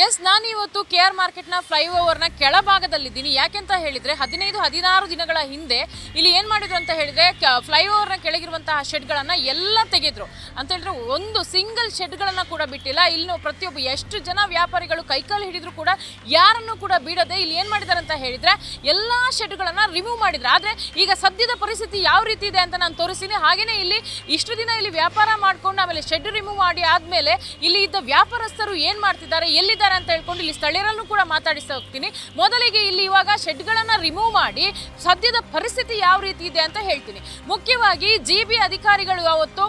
S, ನಾನು ಇವತ್ತು KR ಮಾರ್ಕೆಟ್ನ ಫ್ಲೈಓವರ್ನ ಕೆಳಭಾಗದಲ್ಲಿದ್ದೀನಿ. ಯಾಕೆಂತ ಹೇಳಿದರೆ 15-16 ದಿನಗಳ ಹಿಂದೆ ಇಲ್ಲಿ ಏನು ಮಾಡಿದ್ರು ಅಂತ ಹೇಳಿದರೆ ಫ್ಲೈಓವರ್ನ ಕೆಳಗಿರುವಂತಹ ಶೆಡ್ಗಳನ್ನು ಎಲ್ಲ ತೆಗೆದ್ರು ಅಂತ ಹೇಳಿದ್ರೆ ಒಂದು ಸಿಂಗಲ್ ಶೆಡ್ಗಳನ್ನು ಕೂಡ ಬಿಟ್ಟಿಲ್ಲ. ಇಲ್ಲಿ ಪ್ರತಿಯೊಬ್ಬ ಎಷ್ಟು ಜನ ವ್ಯಾಪಾರಿಗಳು ಕೈಕಾಲು ಹಿಡಿದ್ರು ಕೂಡ ಯಾರನ್ನು ಕೂಡ ಬಿಡದೆ ಇಲ್ಲಿ ಏನು ಮಾಡಿದ್ದಾರೆ ಅಂತ ಹೇಳಿದರೆ ಎಲ್ಲ ಶೆಡ್ಗಳನ್ನು ರಿಮೂವ್ ಮಾಡಿದ್ರು. ಆದರೆ ಈಗ ಸದ್ಯದ ಪರಿಸ್ಥಿತಿ ಯಾವ ರೀತಿ ಇದೆ ಅಂತ ನಾನು ತೋರಿಸ್ತೀನಿ. ಹಾಗೆಯೇ ಇಲ್ಲಿ ಇಷ್ಟು ದಿನ ಇಲ್ಲಿ ವ್ಯಾಪಾರ ಮಾಡಿಕೊಂಡು ಆಮೇಲೆ ಶೆಡ್ ರಿಮೂವ್ ಮಾಡಿ ಆದಮೇಲೆ ಇಲ್ಲಿ ಇದ್ದ ವ್ಯಾಪಾರಸ್ಥರು ಏನು ಮಾಡ್ತಿದ್ದಾರೆ, ಎಲ್ಲಿದ್ದಾರೆ ಅಂತ ಹೇಳ್ಕೊಂಡು ಇಲ್ಲಿ ಸ್ಥಳೀಯರನ್ನು ಕೂಡ ಮಾತಾಡಿಸ್ತಾ ಹೋಗ್ತೀನಿ. ಮೊದಲಿಗೆ ಇಲ್ಲಿ ಇವಾಗ ಶೆಡ್ಗಳನ್ನು ರಿಮೂವ್ ಮಾಡಿ ಸದ್ಯದ ಪರಿಸ್ಥಿತಿ ಯಾವ ರೀತಿ ಇದೆ ಅಂತ ಹೇಳ್ತೀನಿ. ಮುಖ್ಯವಾಗಿ GB ಅಧಿಕಾರಿಗಳು ಅವತ್ತು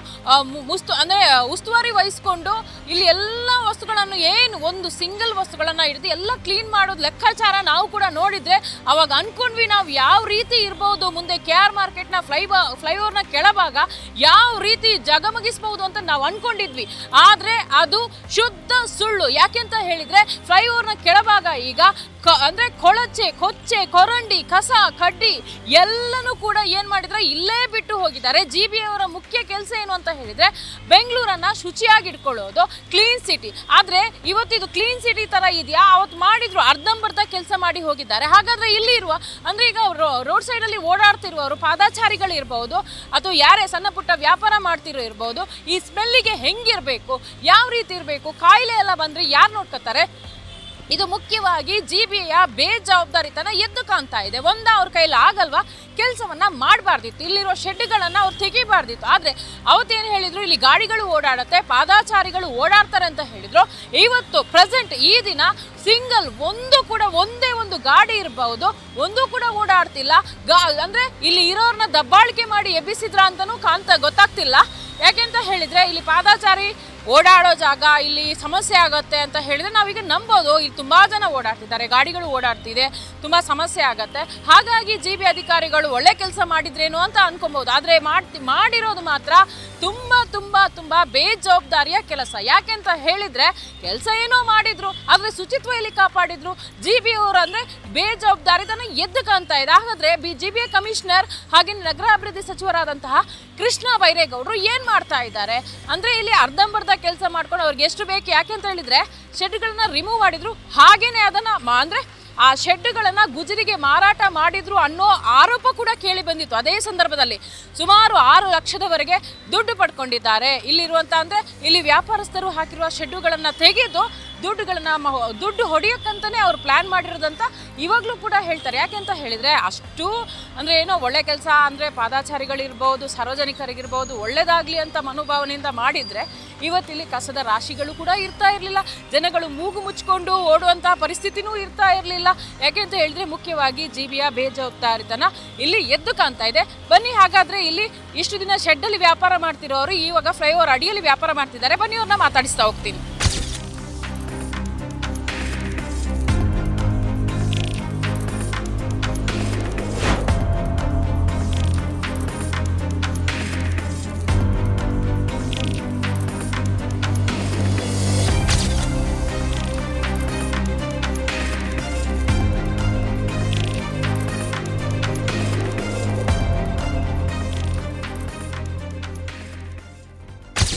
ಉಸ್ತುವಾರಿ ವಹಿಸ್ಕೊಂಡು ಇಲ್ಲಿ ಎಲ್ಲ ವಸ್ತುಗಳನ್ನು ಏನು ಒಂದು ಸಿಂಗಲ್ ವಸ್ತುಗಳನ್ನು ಹಿಡಿದು ಎಲ್ಲ ಕ್ಲೀನ್ ಮಾಡೋದು ಲೆಕ್ಕಾಚಾರ ನಾವು ಕೂಡ ನೋಡಿದ್ರೆ ಅವಾಗ ಅನ್ಕೊಂಡ್ವಿ ನಾವು ಯಾವ ರೀತಿ ಇರ್ಬೋದು ಮುಂದೆ KR ಮಾರ್ಕೆಟ್ನ ಫ್ಲೈಓವರ್ನ ಕೆಳಭಾಗ ಯಾವ ರೀತಿ ಜಗಮಗಿಸಬಹುದು ಅಂತ ನಾವು ಅನ್ಕೊಂಡಿದ್ವಿ. ಆದರೆ ಅದು ಶುದ್ಧ ಸುಳ್ಳು. ಯಾಕೆಂತ ಹೇಳಿದ್ರೆ ಫ್ಲೈಓವರ್ನ ಕೆಳಭಾಗ ಈಗ ಅಂದ್ರೆ ಕೊಚ್ಚೆ ಕೊರಂಡಿ ಕಸ ಕಡ್ಡಿ ಎಲ್ಲನೂ ಕೂಡ ಏನ್ ಮಾಡಿದ್ರೆ ಇಲ್ಲೇ ಬಿಟ್ಟು ಹೋಗಿದ್ದಾರೆ. GB ಅವರ ಮುಖ್ಯ ಕೆಲಸ ಏನು ಅಂತ ಹೇಳಿದ್ರೆ ಬೆಂಗಳೂರನ್ನ ಶುಚಿಯಾಗಿ ಇಟ್ಕೊಳ್ಳೋದು, ಕ್ಲೀನ್ ಸಿಟಿ. ಆದ್ರೆ ಇವತ್ತಿದು ಕ್ಲೀನ್ ಸಿಟಿ ತರ ಇದೆಯಾ? ಅವತ್ತು ಮಾಡಿದ್ರು ಅರ್ಧಂಬರ್ಧ ಕೆಲಸ ಮಾಡಿ ಹೋಗಿದ್ದಾರೆ. ಹಾಗಾದ್ರೆ ಇಲ್ಲಿ ಇರುವ ಅಂದ್ರೆ ಈಗ ರೋಡ್ ಸೈಡ್ ಅಲ್ಲಿ ಓಡಾಡ್ತಿರುವವರು ಪಾದಾಚಾರಿಗಳು ಇರಬಹುದು ಅಥವಾ ಯಾರೇ ಸಣ್ಣ ಪುಟ್ಟ ವ್ಯಾಪಾರ ಮಾಡ್ತಿರೋ ಇರಬಹುದು, ಈ ಸ್ಮೆಲ್ಲಿಗೆ ಹೆಂಗಿರ್ಬೇಕು, ಯಾವ ರೀತಿ ಇರಬೇಕು, ಕಾಯಿಲೆ ಎಲ್ಲ ಬಂದ್ರೆ ಯಾರು ನೋಡ್ಕೊತಾರೆ? ಇದು ಮುಖ್ಯವಾಗಿ GBಯ ಬೇಜವಾಬ್ದಾರಿತನ ಎದ್ದು ಕಾಣ್ತಾ ಇದೆ. ಅವ್ರ ಕೈಲಿ ಆಗಲ್ವಾ, ಕೆಲಸವನ್ನ ಮಾಡಬಾರ್ದಿತ್ತು, ಇಲ್ಲಿರೋ ಶೆಡ್ಗಳನ್ನು ಅವ್ರು ತೆಗಿಬಾರ್ದಿತ್ತು. ಆದರೆ ಅವತ್ತೇನು ಹೇಳಿದ್ರು, ಇಲ್ಲಿ ಗಾಡಿಗಳು ಓಡಾಡುತ್ತೆ, ಪಾದಾಚಾರಿಗಳು ಓಡಾಡ್ತಾರೆ ಅಂತ ಹೇಳಿದ್ರು. ಇವತ್ತು ಪ್ರೆಸೆಂಟ್ ಈ ದಿನ ಸಿಂಗಲ್ ಒಂದೇ ಒಂದು ಗಾಡಿ ಇರಬಹುದು, ಒಂದು ಕೂಡ ಓಡಾಡ್ತಿಲ್ಲ. ಅಂದ್ರೆ ಇಲ್ಲಿ ಇರೋರ್ನ ದಬ್ಬಾಳಿಕೆ ಮಾಡಿ ಎಬ್ಬಿಸಿದ್ರ ಅಂತನೂ ಗೊತ್ತಾಗ್ತಿಲ್ಲ. ಯಾಕೆಂತ ಹೇಳಿದ್ರೆ ಇಲ್ಲಿ ಪಾದಾಚಾರಿ ಓಡಾಡೋ ಜಾಗ, ಇಲ್ಲಿ ಸಮಸ್ಯೆ ಆಗುತ್ತೆ ಅಂತ ಹೇಳಿದ್ರೆ ನಾವೀಗ ನಂಬೋದು. ಇಲ್ಲಿ ತುಂಬಾ ಜನ ಓಡಾಡ್ತಿದ್ದಾರೆ, ಗಾಡಿಗಳು ಓಡಾಡ್ತಿದೆ, ತುಂಬಾ ಸಮಸ್ಯೆ ಆಗತ್ತೆ. ಹಾಗಾಗಿ GB ಅಧಿಕಾರಿಗಳು ಒಳ್ಳೆ ಕೆಲಸ ಮಾಡಿದ್ರೇನು ಅಂತ ಅನ್ಕೊಬಹುದು. ಆದ್ರೆ ಮಾಡಿರೋದು ಮಾತ್ರ ತುಂಬಾ ತುಂಬಾ ತುಂಬಾ ಬೇಜವಾಬ್ದಾರಿಯ ಕೆಲಸ. ಯಾಕೆಂತ ಹೇಳಿದ್ರೆ ಕೆಲಸ ಏನೋ ಮಾಡಿದ್ರು, ಆದ್ರೆ ಶುಚಿತ್ವ ಎಲ್ಲಿ ಕಾಪಾಡಿದ್ರು? GB ಅವರು ಅಂದ್ರೆ ಬೇಜವಾಬ್ದಾರಿತನ ಎದ್ದು ಕಾಣ್ತಾ ಇದೆ. ಹಾಗಾದ್ರೆ GBಯ ಕಮಿಷನರ್ ಹಾಗೆ ನಗರಾಭಿವೃದ್ಧಿ ಸಚಿವರಾದಂತಹ ಕೃಷ್ಣ ಬೈರೇಗೌಡರು ಏನ್ ಮಾಡ್ತಾ ಇದ್ದಾರೆ ಅಂದ್ರೆ ಇಲ್ಲಿ ಅರ್ಧಂಬರ್ಧ ಕೆಲಸ ಮಾಡ್ಕೊಂಡು ಅವ್ರಿಗೆ ಎಷ್ಟು ಬೇಕು. ಯಾಕೆಂತ ಹೇಳಿದ್ರೆ ಶೆಡ್ಗಳನ್ನ ರಿಮೂವ್ ಮಾಡಿದ್ರು, ಹಾಗೇನೆ ಅದನ್ನ ಅಂದ್ರೆ ಆ ಶೆಡ್ಗಳನ್ನು ಗುಜರಿಗೆ ಮಾರಾಟ ಮಾಡಿದ್ರು ಅನ್ನೋ ಆರೋಪ ಕೂಡ ಕೇಳಿ ಬಂದಿತ್ತು. ಅದೇ ಸಂದರ್ಭದಲ್ಲಿ ಸುಮಾರು 6 ಲಕ್ಷದವರೆಗೆ ದುಡ್ಡು ಪಡ್ಕೊಂಡಿದ್ದಾರೆ. ಇಲ್ಲಿರುವಂಥ ಅಂದರೆ ಇಲ್ಲಿ ವ್ಯಾಪಾರಸ್ಥರು ಹಾಕಿರುವ ಶೆಡ್ಡುಗಳನ್ನು ತೆಗೆದು ದುಡ್ಡು ಹೊಡೆಯೋಕ್ಕಂತಲೇ ಅವ್ರು ಪ್ಲ್ಯಾನ್ ಮಾಡಿರೋದಂತ ಇವಾಗಲೂ ಕೂಡ ಹೇಳ್ತಾರೆ. ಯಾಕೆಂತ ಹೇಳಿದರೆ ಅಷ್ಟು ಅಂದರೆ ಏನೋ ಒಳ್ಳೆ ಕೆಲಸ ಅಂದರೆ ಪಾದಾಚಾರಿಗಳಿರ್ಬೋದು, ಸಾರ್ವಜನಿಕರಿಗಿರ್ಬೋದು ಒಳ್ಳೆಯದಾಗಲಿ ಅಂತ ಮನೋಭಾವನೆಯಿಂದ ಮಾಡಿದರೆ ಇವತ್ತಿಲ್ಲಿ ಕಸದ ರಾಶಿಗಳು ಕೂಡ ಇರ್ತಾ ಇರಲಿಲ್ಲ. ಜನಗಳು ಮೂಗು ಮುಚ್ಕೊಂಡು ಓಡುವಂಥ ಪರಿಸ್ಥಿತಿನೂ ಇರ್ತಾ ಇರಲಿಲ್ಲ. ಯಾಕೆಂತ ಹೇಳಿದ್ರೆ ಮುಖ್ಯವಾಗಿ GBಯ ಬೇಜವಾಬ್ದಾರಿತನ ಇಲ್ಲಿ ಎದ್ದು ಕಾಣ್ತಾ ಇದೆ. ಬನ್ನಿ ಹಾಗಾದ್ರೆ ಇಲ್ಲಿ ಇಷ್ಟು ದಿನ ಶೆಡ್ಡಲ್ಲಿ ವ್ಯಾಪಾರ ಮಾಡ್ತಿರೋರು ಇವಾಗ ಫ್ಲೈಓವರ್ ಅಡಿಯಲ್ಲಿ ವ್ಯಾಪಾರ ಮಾಡ್ತಿದ್ದಾರೆ. ಬನ್ನಿ ಅವ್ರನ್ನ ಮಾತಾಡಿಸ್ತಾ ಹೋಗ್ತೀನಿ.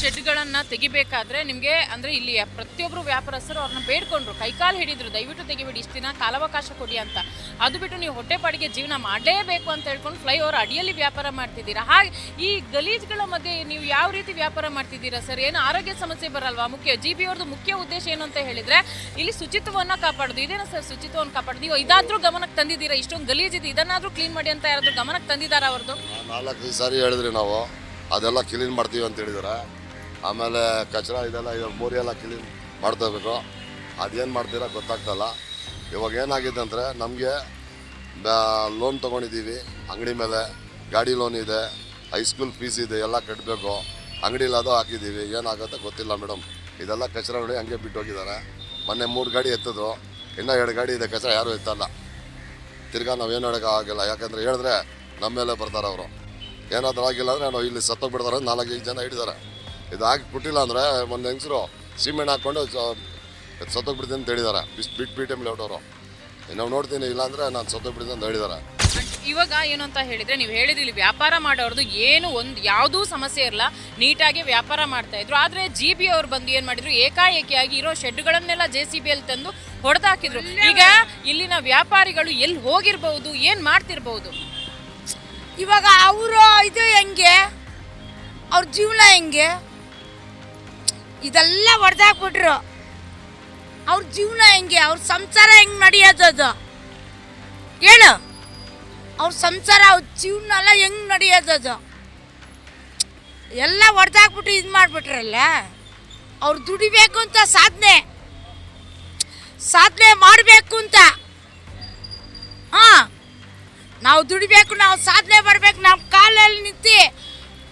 ಶೆಡ್ಗಳನ್ನು ತೆಗಿಬೇಕಾದ್ರೆ ನಿಮಗೆ ಅಂದರೆ ಇಲ್ಲಿ ಪ್ರತಿಯೊಬ್ಬರು ವ್ಯಾಪಾರಸ್ಥರು ಅವ್ರನ್ನ ಬೇಡ್ಕೊಂಡ್ರು, ಕೈಕಾಲು ಹಿಡಿದ್ರು, ದಯವಿಟ್ಟು ತೆಗಿಬಿಡಿ, ಇಷ್ಟು ದಿನ ಕಾಲಾವಕಾಶ ಕೊಡಿ ಅಂತ. ಅದು ಬಿಟ್ಟು ನೀವು ಹೊಟ್ಟೆಪಾಡಿಗೆ ಜೀವನ ಮಾಡಲೇಬೇಕು ಅಂತ ಹೇಳ್ಕೊಂಡು ಫ್ಲೈಓವರ್ ಅಡಿಯಲ್ಲಿ ವ್ಯಾಪಾರ ಮಾಡ್ತಿದ್ದೀರಾ. ಹಾಗೆ ಈ ಗಲೀಜುಗಳ ಮಧ್ಯೆ ನೀವು ಯಾವ ರೀತಿ ವ್ಯಾಪಾರ ಮಾಡ್ತಿದ್ದೀರಾ ಸರ್? ಏನು ಆರೋಗ್ಯ ಸಮಸ್ಯೆ ಬರಲ್ವಾ? GB ಅವ್ರದ್ದು ಮುಖ್ಯ ಉದ್ದೇಶ ಏನು ಅಂತ ಹೇಳಿದರೆ ಇಲ್ಲಿ ಶುಚಿತ್ವವನ್ನು ಕಾಪಾಡೋದು. ಇದೇನಾ ಸರ್ ಶುಚಿತ್ವವನ್ನು ಕಾಪಾಡೋದು? ನೀವು ಇದಾದರೂ ಗಮನಕ್ಕೆ ತಂದಿದ್ದೀರಾ? ಇಷ್ಟೊಂದು ಗಲೀಜಿದೆ, ಇದನ್ನಾದರೂ ಕ್ಲೀನ್ ಮಾಡಿ ಅಂತ ಯಾರಾದರೂ ಗಮನಕ್ಕೆ ತಂದಿದ್ದಾರಾ ಅವ್ರದ್ದು? 4 ಸಾರಿ ಹೇಳಿದ್ರಿ ನಾವು, ಅದೆಲ್ಲ ಕ್ಲೀನ್ ಮಾಡ್ತೀವಿ ಅಂತ ಹೇಳಿದಾರೆ. ಆಮೇಲೆ ಕಚರ ಇದೆಲ್ಲ ಮೋರಿ ಎಲ್ಲ ಕ್ಲೀನ್ ಮಾಡ್ಕೋಬೇಕು. ಅದೇನು ಮಾಡ್ತೀರಾ ಗೊತ್ತಾಗ್ತಲ್ಲ. ಇವಾಗ ಏನಾಗಿದೆ ಅಂದರೆ ನಮಗೆ ಲೋನ್ ತೊಗೊಂಡಿದ್ದೀವಿ, ಅಂಗಡಿ ಮೇಲೆ ಗಾಡಿ ಲೋನ್ ಇದೆ, ಹೈಸ್ಕೂಲ್ ಫೀಸ್ ಇದೆ, ಎಲ್ಲ ಕಟ್ಟಬೇಕು. ಅಂಗಡಿಲಿ ಅದು ಹಾಕಿದ್ದೀವಿ, ಏನಾಗುತ್ತೆ ಗೊತ್ತಿಲ್ಲ ಮೇಡಮ್. ಇದೆಲ್ಲ ಕಚರ ನೋಡಿ ಹಂಗೆ ಬಿಟ್ಟು ಹೋಗಿದ್ದಾರೆ. ಮೊನ್ನೆ 3 ಗಾಡಿ ಎತ್ತಿದ್ರು, ಇನ್ನೂ 2 ಗಾಡಿ ಇದೆ, ಕಚರ ಯಾರೂ ಎತ್ತಲ್ಲ. ತಿರ್ಗಾ ನಾವೇನು ಹೇಳೋಕ್ಕಾಗಿಲ್ಲ. ಯಾಕಂದರೆ ಹೇಳಿದ್ರೆ ನಮ್ಮ ಮೇಲೆ ಬರ್ತಾರೆ ಅವರು. ಏನಾದರೂ ಆಗಿಲ್ಲ ಅಂದರೆ ನಾವು ಇಲ್ಲಿ ಸತ್ತೋಗ್ಬಿಡ್ತಾರೆ. 4-5 ಜನ ಹಿಡಿದಾರೆ. ಇದು ಹಾಕಿ ಕೊಟ್ಟಿಲ್ಲ ಅಂದರೆ ಒಂದು ಹೆಂಗಸರು ಸಿಮೆಂಟ್ ಹಾಕ್ಕೊಂಡು ಸತ್ತೋಗ್ಬಿಡ್ತೀನಿ ಅಂತ ಹೇಳಿದ್ದಾರೆ. ಬಿಟ್ಟು ಟೈಮ್ ಲೇಟವರು ನಾವು ನೋಡ್ತೀನಿ, ಇಲ್ಲಾಂದರೆ ನಾನು ಸತ್ತೋಗ್ಬಿಡ್ತೀನಿ ಅಂತ ಹೇಳಿದ್ದಾರೆ. ಇವಾಗ ಏನು ಅಂತ ಹೇಳಿದ್ರೆ ನೀವು ಹೇಳಿದ್ರಿ ಇಲ್ಲಿ ವ್ಯಾಪಾರ ಮಾಡೋರ್ದು ಏನು ಒಂದು ಯಾವುದೂ ಸಮಸ್ಯೆ ಇರಲ್ಲ, ನೀಟಾಗಿ ವ್ಯಾಪಾರ ಮಾಡ್ತಾ ಇದ್ರು. ಆದರೆ GP ಅವ್ರು ಬಂದು ಏನು ಮಾಡಿದ್ರು, ಏಕಾಏಕಿಯಾಗಿ ಇರೋ ಶೆಡ್ಗಳನ್ನೆಲ್ಲ JCB ಅಲ್ಲಿ ತಂದು ಹೊಡೆದಾಕಿದ್ರು. ಈಗ ಇಲ್ಲಿನ ವ್ಯಾಪಾರಿಗಳು ಎಲ್ಲಿ ಹೋಗಿರ್ಬಹುದು, ಏನು ಮಾಡ್ತಿರ್ಬಹುದು? ಇವಾಗ ಅವರು ಇದು ಹೆಂಗೆ, ಅವ್ರ ಜೀವನ ಹೆಂಗೆ, ಇದೆಲ್ಲ ಹೊಡೆದಾಕ್ಬಿಟ್ರು. ಅವ್ರ ಜೀವನ ಹೆಂಗೆ, ಅವ್ರ ಸಂಸಾರ ಹೆಂಗೆ ನಡೆಯೋದದು ಹೇಳು? ಅವ್ರ ಸಂಸಾರ, ಅವ್ರ ಜೀವನ ಎಲ್ಲ ಹೆಂಗೆ ನಡೆಯೋದದು? ಎಲ್ಲ ಹೊಡೆದಾಕ್ಬಿಟ್ಟು ಇದು ಮಾಡಿಬಿಟ್ರಲ್ಲ. ಅವ್ರು ದುಡಿಬೇಕು ಅಂತ ಸಾಧನೆ ಮಾಡಬೇಕು ಅಂತ. ಹಾಂ, ನಾವು ದುಡಿಬೇಕು, ನಾವು ಸಾಧನೆ ಮಾಡಬೇಕು, ನಮ್ಮ ಕಾಲಲ್ಲಿ ನಿಂತು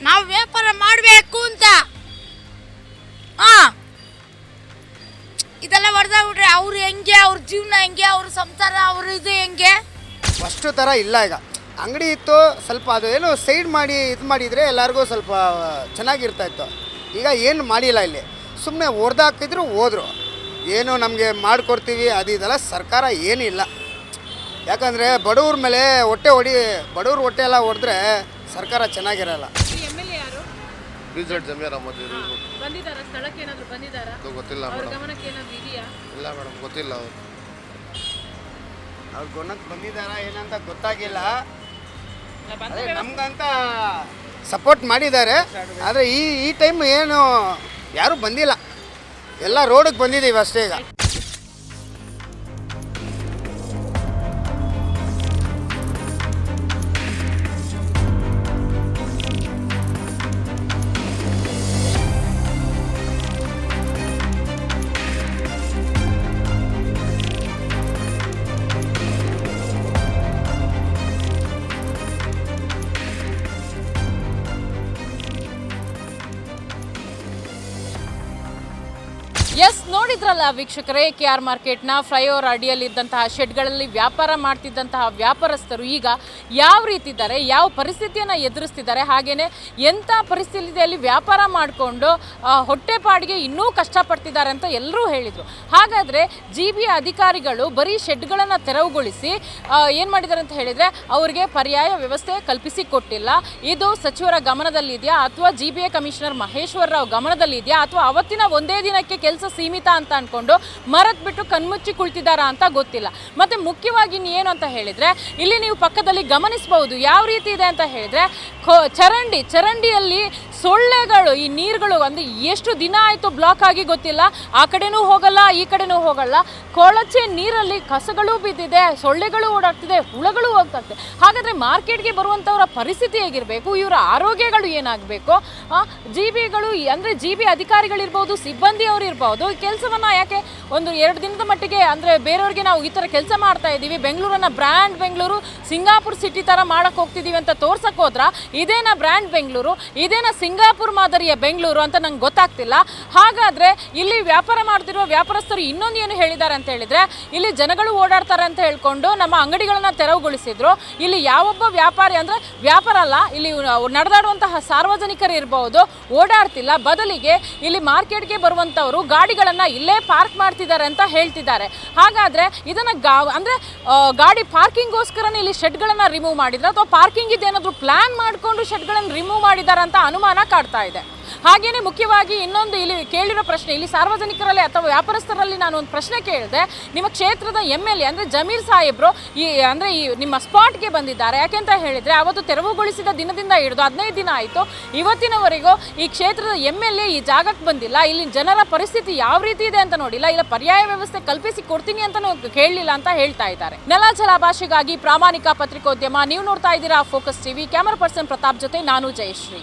ನಾವು ವ್ಯಾಪಾರ ಮಾಡಬೇಕು ಅಂತ. ಹಾಂ, ಇದೆಲ್ಲ ಹೊಡೆದಾಗ್ಬಿಟ್ರೆ ಅವ್ರು ಹೆಂಗೆ, ಅವ್ರ ಜೀವನ ಹೆಂಗೆ, ಅವ್ರ ಸಂಸಾರ, ಅವ್ರ ಇದು ಹೆಂಗೆ? ಅಷ್ಟು ಥರ ಇಲ್ಲ. ಈಗ ಅಂಗಡಿ ಇತ್ತು, ಸ್ವಲ್ಪ ಅದು ಏನೋ ಸೈಡ್ ಮಾಡಿ ಇದು ಮಾಡಿದರೆ ಎಲ್ಲರಿಗೂ ಸ್ವಲ್ಪ ಚೆನ್ನಾಗಿರ್ತಾಯಿತ್ತು. ಈಗ ಏನು ಮಾಡಿಲ್ಲ, ಇಲ್ಲಿ ಸುಮ್ಮನೆ ಹೊಡೆದಾಕಿದ್ರು ಹೋದರು. ಏನು ನಮಗೆ ಮಾಡಿಕೊಡ್ತೀವಿ ಅದು ಇದೆಲ್ಲ ಸರ್ಕಾರ ಏನಿಲ್ಲ. ಯಾಕಂದರೆ ಬಡವ್ರ ಮೇಲೆ ಬಡವ್ರ ಹೊಟ್ಟೆ ಎಲ್ಲ ಹೊಡೆದ್ರೆ ಸರ್ಕಾರ ಚೆನ್ನಾಗಿರಲ್ಲ. MLA ಯಾರು ಜಮೀರ್ ಅಹಮದ್ ಬಂದಿದ್ದಾರಾ? ಸ್ಥಳಕ್ಕೆ ಏನಾದರೂ ಬಂದಿದ್ದಾರಾ? ಗೊತ್ತಿಲ್ಲ ಅವ್ರ ಮೇಡಮ್. ಗಮನಕ್ಕೆ ಏನಾದರೂ ಇದೆಯಾ? ಇಲ್ಲ ಮೇಡಮ್, ಗೊತ್ತಿಲ್ಲ. ಅವ್ರು ಗೊಣಕ್ಕೆ ಬಂದಿದ್ದಾರಾ ಏನಂತ ಗೊತ್ತಾಗಿಲ್ಲ. ಅದೇ ನಮ್ಗಂತ ಸಪೋರ್ಟ್ ಮಾಡಿದ್ದಾರೆ. ಆದರೆ ಈ ಟೈಮ್ ಏನು ಯಾರೂ ಬಂದಿಲ್ಲ, ಎಲ್ಲ ರೋಡಿಗೆ ಬಂದಿದ್ದೀವಿ ಅಷ್ಟೇ. ಈಗ ಎಸ್, ನೋಡಿದ್ರಲ್ಲ ವೀಕ್ಷಕರೇ, KR ಮಾರ್ಕೆಟ್ನ ಫ್ಲೈಓವರ್ ಅಡಿಯಲ್ಲಿದ್ದಂತಹ ಶೆಡ್ಗಳಲ್ಲಿ ವ್ಯಾಪಾರ ಮಾಡ್ತಿದ್ದಂತಹ ವ್ಯಾಪಾರಸ್ಥರು ಈಗ ಯಾವ ರೀತಿ ಇದ್ದಾರೆ, ಯಾವ ಪರಿಸ್ಥಿತಿಯನ್ನು ಎದುರಿಸ್ತಿದ್ದಾರೆ, ಹಾಗೆಯೇ ಎಂಥ ಪರಿಸ್ಥಿತಿಯಲ್ಲಿ ವ್ಯಾಪಾರ ಮಾಡಿಕೊಂಡು ಹೊಟ್ಟೆಪಾಡಿಗೆ ಇನ್ನೂ ಕಷ್ಟಪಡ್ತಿದ್ದಾರೆ ಅಂತ ಎಲ್ಲರೂ ಹೇಳಿದರು. ಹಾಗಾದರೆ GB ಅಧಿಕಾರಿಗಳು ಬರೀ ಶೆಡ್ಗಳನ್ನು ತೆರವುಗೊಳಿಸಿ ಏನು ಮಾಡಿದ್ದಾರೆ ಅಂತ ಹೇಳಿದರೆ ಅವರಿಗೆ ಪರ್ಯಾಯ ವ್ಯವಸ್ಥೆ ಕಲ್ಪಿಸಿ ಕೊಟ್ಟಿಲ್ಲ. ಇದು ಸಚಿವರ ಗಮನದಲ್ಲಿದೆಯಾ, ಅಥವಾ GBA ಕಮಿಷನರ್ ಮಹೇಶ್ವರ ರಾವ್ ಗಮನದಲ್ಲಿದೆಯಾ, ಅಥವಾ ಅವತ್ತಿನ ಒಂದೇ ದಿನಕ್ಕೆ ಕೆಲಸ ಸೀಮಿತ ಅಂತ ಅನ್ಕೊಂಡು ಮರತ್ ಬಿಟ್ಟು ಕಣ್ಮುಚ್ಚಿ ಕುಳಿತಿದ್ದಾರಾ ಅಂತ ಗೊತ್ತಿಲ್ಲ. ಮತ್ತೆ ಮುಖ್ಯವಾಗಿ ಏನು ಅಂತ ಹೇಳಿದ್ರೆ, ಇಲ್ಲಿ ನೀವು ಪಕ್ಕದಲ್ಲಿ ಗಮನಿಸಬಹುದು ಯಾವ ರೀತಿ ಇದೆ ಅಂತ ಹೇಳಿದ್ರೆ, ಚರಂಡಿಯಲ್ಲಿ ಸೊಳ್ಳೆಗಳು, ಈ ನೀರುಗಳು ಅಂದ್ರೆ ಎಷ್ಟು ದಿನ ಆಯಿತು ಬ್ಲಾಕ್ ಆಗಿ ಗೊತ್ತಿಲ್ಲ. ಆ ಕಡೆನೂ ಹೋಗಲ್ಲ, ಈ ಕಡೆನೂ ಹೋಗಲ್ಲ. ಕೊಳಚೆ ನೀರಲ್ಲಿ ಕಸಗಳು ಬಿದ್ದಿದೆ, ಸೊಳ್ಳೆಗಳು ಓಡಾಡ್ತಿದೆ, ಹುಳಗಳು ಹೋಗ್ತಾಗ್ತದೆ. ಹಾಗಾದ್ರೆ ಮಾರ್ಕೆಟ್ಗೆ ಬರುವಂಥವರ ಪರಿಸ್ಥಿತಿ ಹೇಗಿರಬೇಕು, ಇವರ ಆರೋಗ್ಯಗಳು ಏನಾಗಬೇಕು? GBಗಳು ಅಂದರೆ GB ಅಧಿಕಾರಿಗಳಿರ್ಬೋದು, ಸಿಬ್ಬಂದಿ ಅವರು ಇರ್ಬೋದು, ಕೆಲಸವನ್ನ ಯಾಕೆ ಒಂದು 2 ದಿನದ ಮಟ್ಟಿಗೆ ಅಂದರೆ ಬೇರೆಯವ್ರಿಗೆ ನಾವು ಈ ಥರ ಕೆಲಸ ಮಾಡ್ತಾ ಇದ್ದೀವಿ, ಬೆಂಗಳೂರನ್ನ ಬ್ರ್ಯಾಂಡ್ ಬೆಂಗಳೂರು, ಸಿಂಗಾಪುರ್ ಸಿಟಿ ಥರ ಮಾಡಕ್ಕೆ ಹೋಗ್ತಿದ್ದೀವಿ ಅಂತ ತೋರ್ಸಕ್ಕೆ ಹೋದ್ರ, ಇದೇನಾ ಬ್ರ್ಯಾಂಡ್ ಬೆಂಗಳೂರು, ಇದೇನಾ ಸಿಂಗಾಪುರ್ ಮಾದರಿಯ ಬೆಂಗಳೂರು ಅಂತ ನಂಗೆ ಗೊತ್ತಾಗ್ತಿಲ್ಲ. ಹಾಗಾದರೆ ಇಲ್ಲಿ ವ್ಯಾಪಾರ ಮಾಡ್ತಿರುವ ವ್ಯಾಪಾರಸ್ಥರು ಇನ್ನೊಂದು ಏನು ಹೇಳಿದ್ದಾರೆ ಅಂತ ಹೇಳಿದರೆ, ಇಲ್ಲಿ ಜನಗಳು ಓಡಾಡ್ತಾರೆ ಅಂತ ಹೇಳ್ಕೊಂಡು ನಮ್ಮ ಅಂಗಡಿಗಳನ್ನು ತೆರವುಗೊಳಿಸಿದ್ರು. ಇಲ್ಲಿ ಯಾವೊಬ್ಬ ವ್ಯಾಪಾರಿ ಅಂದರೆ ವ್ಯಾಪಾರ ಅಲ್ಲ, ಇಲ್ಲಿ ನಡೆದಾಡುವಂತಹ ಸಾರ್ವಜನಿಕರು ಇರಬಹುದು, ಓಡಾಡ್ತಿಲ್ಲ. ಬದಲಿಗೆ ಇಲ್ಲಿ ಮಾರ್ಕೆಟ್ಗೆ ಬರುವಂಥವರು ಗಾಡಿಗಳನ್ನು ಇಲ್ಲೇ ಪಾರ್ಕ್ ಮಾಡ್ತಿದ್ದಾರೆ ಅಂತ ಹೇಳ್ತಿದ್ದಾರೆ. ಹಾಗಾದರೆ ಇದನ್ನು ಗಾಡಿ ಪಾರ್ಕಿಂಗ್ಗೋಸ್ಕರನೇ ಇಲ್ಲಿ ಶೆಡ್ಗಳನ್ನು ರಿಮೂವ್ ಮಾಡಿದ್ರೆ, ಅಥವಾ ಪಾರ್ಕಿಂಗ್ ಇದೇನಾದರೂ ಪ್ಲಾನ್ ಮಾಡಿಕೊಂಡು ಶೆಡ್ಗಳನ್ನು ರಿಮೂವ್ ಮಾಡಿದ್ದಾರೆ ಅಂತ ಅನುಮಾನ ಕಾಡ್ತಾ ಇದೆ. ಹಾಗೇನೆ ಮುಖ್ಯವಾಗಿ ಇನ್ನೊಂದು ಇಲ್ಲಿ ಕೇಳಿರೋ ಪ್ರಶ್ನೆ, ಇಲ್ಲಿ ಸಾರ್ವಜನಿಕರಲ್ಲಿ ಅಥವಾ ವ್ಯಾಪಾರಸ್ಥರಲ್ಲಿ ನಾನು ಒಂದು ಪ್ರಶ್ನೆ ಕೇಳಿದೆ. ನಿಮ್ಮ ಕ್ಷೇತ್ರದ MLA ಅಂದರೆ ಜಮೀರ್ ಸಾಹೇಬ್ರು ಈ ನಿಮ್ಮ ಸ್ಪಾಟ್ಗೆ ಬಂದಿದ್ದಾರೆ. ಯಾಕೆಂತ ಹೇಳಿದರೆ ಅವತ್ತು ತೆರವುಗೊಳಿಸಿದ ದಿನದಿಂದ ಹಿಡಿದು 15 ದಿನ ಆಯಿತು, ಇವತ್ತಿನವರೆಗೂ ಈ ಕ್ಷೇತ್ರದ MLA ಈ ಜಾಗಕ್ಕೆ ಬಂದಿಲ್ಲ. ಇಲ್ಲಿ ಜನರ ಪರಿಸ್ಥಿತಿ ಯಾವ ರೀತಿ ಇದೆ ಅಂತ ನೋಡಿಲ್ಲ, ಇಲ್ಲ ಪರ್ಯಾಯ ವ್ಯವಸ್ಥೆ ಕಲ್ಪಿಸಿ ಕೊಡ್ತೀನಿ ಅಂತ ಕೇಳಲಿಲ್ಲ ಅಂತ ಹೇಳ್ತಾ ಇದ್ದಾರೆ. ನೆಲ ಭಾಷೆಗಾಗಿ ಪ್ರಾಮಾಣಿಕ ಪತ್ರಿಕೋದ್ಯಮ. ನೀವು ನೋಡ್ತಾ ಇದ್ದೀರಾ focus TV. Camera person Pratap ಜೊತೆ ನಾನು ಜಯಶ್ರೀ.